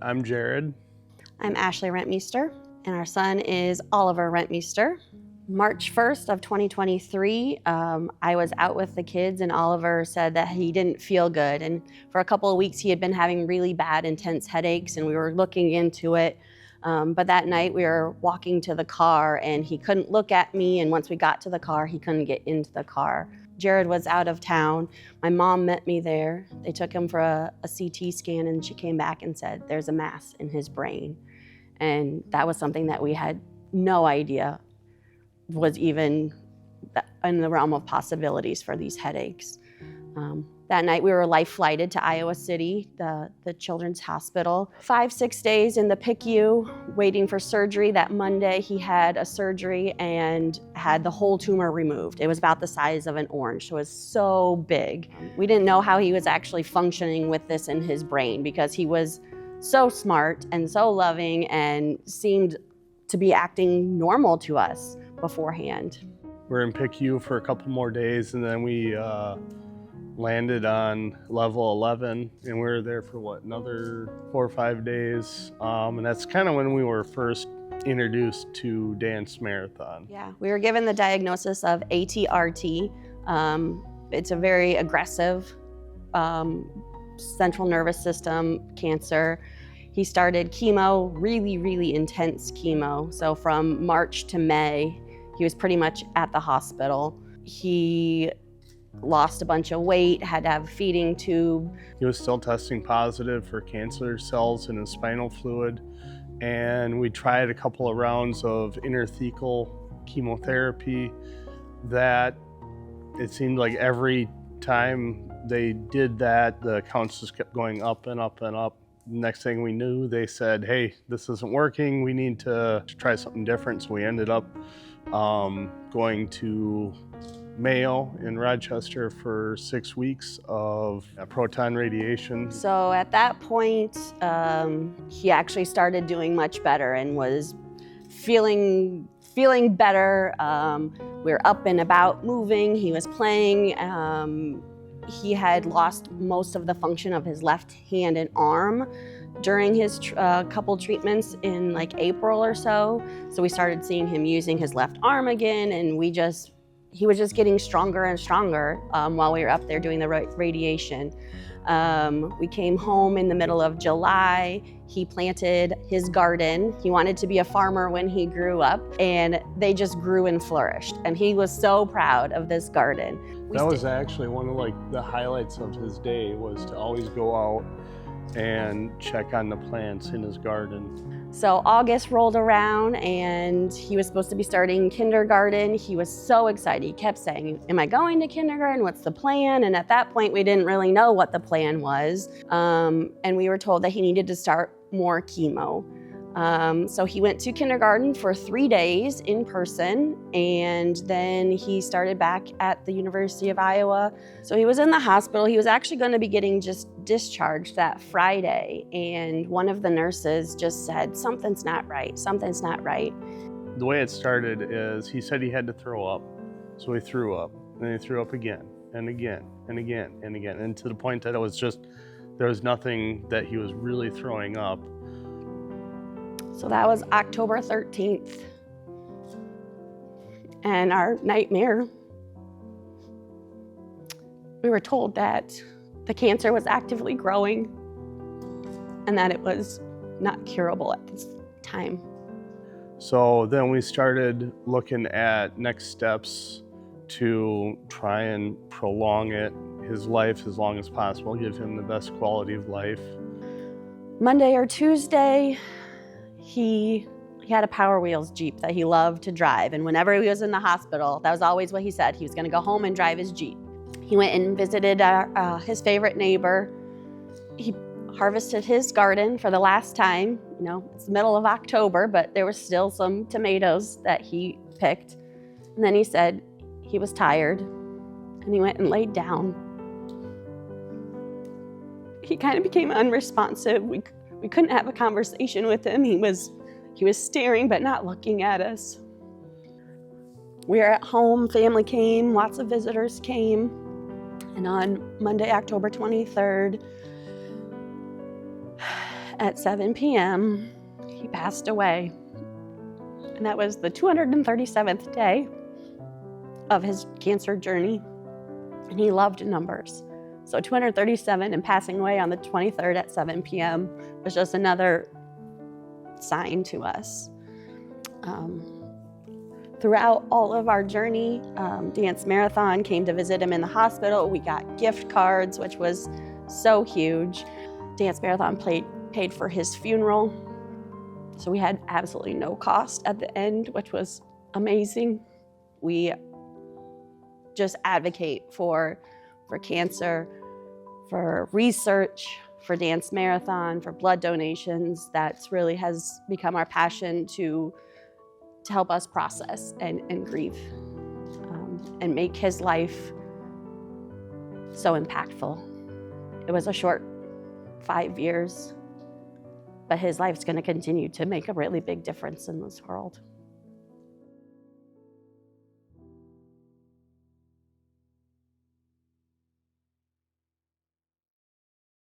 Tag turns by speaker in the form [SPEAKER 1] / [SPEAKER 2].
[SPEAKER 1] I'm Jared.
[SPEAKER 2] I'm Ashley Rentmeester, and our son is Oliver Rentmeester. March 1st of 2023, I was out with the kids and Oliver said that he didn't feel good. And for a couple of weeks, he had been having really bad, intense headaches and we were looking into it. But that night we were walking to the car and he couldn't look at me. And once we got to the car, he couldn't get into the car. Jared was out of town. My mom met me there. They took him for a CT scan and she came back and said, there's a mass in his brain. And that was something that we had no idea was even in the realm of possibilities for these headaches. That night we were life flighted to Iowa City, the Children's Hospital. 5-6 days in the PICU, waiting for surgery. That Monday he had a surgery and had the whole tumor removed. It was about the size of an orange, so it was so big. We didn't know how he was actually functioning with this in his brain because he was so smart and so loving and seemed to be acting normal to us beforehand.
[SPEAKER 1] We're in PICU for a couple more days and then we landed on level 11 and we were there for another 4 or 5 days. And that's kind of when we were first introduced to dance marathon.
[SPEAKER 2] Yeah, we were given the diagnosis of ATRT. It's a very aggressive central nervous system cancer. He started chemo, really intense chemo. So from March to May, he was pretty much at the hospital. He lost a bunch of weight, had to have a feeding tube.
[SPEAKER 1] He was still testing positive for cancer cells in his spinal fluid. And we tried a couple of rounds of intrathecal chemotherapy that it seemed like every time they did that, the counts just kept going up and up and up. Next thing we knew, they said, hey, this isn't working. We need to try something different. So we ended up going to Mayo in Rochester for 6 weeks of proton radiation.
[SPEAKER 2] So at that point, he actually started doing much better and was feeling better. We were up and about moving. He was playing. He had lost most of the function of his left hand and arm during his couple treatments in like April or so. So we started seeing him using his left arm again, and he was just getting stronger and stronger while we were up there doing the radiation. We came home in the middle of July. He planted his garden. He wanted to be a farmer when he grew up, and they just grew and flourished. And he was so proud of this garden.
[SPEAKER 1] That was actually one of the highlights of his day, was to always go out and check on the plants in his garden.
[SPEAKER 2] So August rolled around and he was supposed to be starting kindergarten. He was so excited. He kept saying, am I going to kindergarten? What's the plan? And at that point, we didn't really know what the plan was. And we were told that he needed to start more chemo. So he went to kindergarten for 3 days in person, and then he started back at the University of Iowa. So he was in the hospital. He was actually going to be getting just discharged that Friday, and one of the nurses just said, something's not right, something's not right.
[SPEAKER 1] The way it started is he said he had to throw up. So he threw up, and he threw up again, and again, and again, and again. And to the point that there was nothing that he was really throwing up.
[SPEAKER 2] So that was October 13th. And our nightmare, we were told that the cancer was actively growing and that it was not curable at this time.
[SPEAKER 1] So then we started looking at next steps to try and prolong his life as long as possible, give him the best quality of life.
[SPEAKER 2] Monday or Tuesday, he had a Power Wheels Jeep that he loved to drive. And whenever he was in the hospital, that was always what he said. He was gonna go home and drive his Jeep. He went and visited his favorite neighbor. He harvested his garden for the last time. You know, it's the middle of October, but there were still some tomatoes that he picked. And then he said he was tired and he went and laid down. He kind of became unresponsive. We couldn't have a conversation with him. He was staring but not looking at us. We were at home, family came, lots of visitors came. And on Monday, October 23rd, at 7 p.m., he passed away. And that was the 237th day of his cancer journey. And he loved numbers. So 237 and passing away on the 23rd at 7 p.m. was just another sign to us. Throughout all of our journey, Dance Marathon came to visit him in the hospital. We got gift cards, which was so huge. Dance Marathon paid for his funeral. So we had absolutely no cost at the end, which was amazing. We just advocate for cancer, for research, for Dance Marathon, for blood donations. That's really has become our passion to help us process and grieve and make his life so impactful. It was a short 5 years, but his life's going to continue to make a really big difference in this world.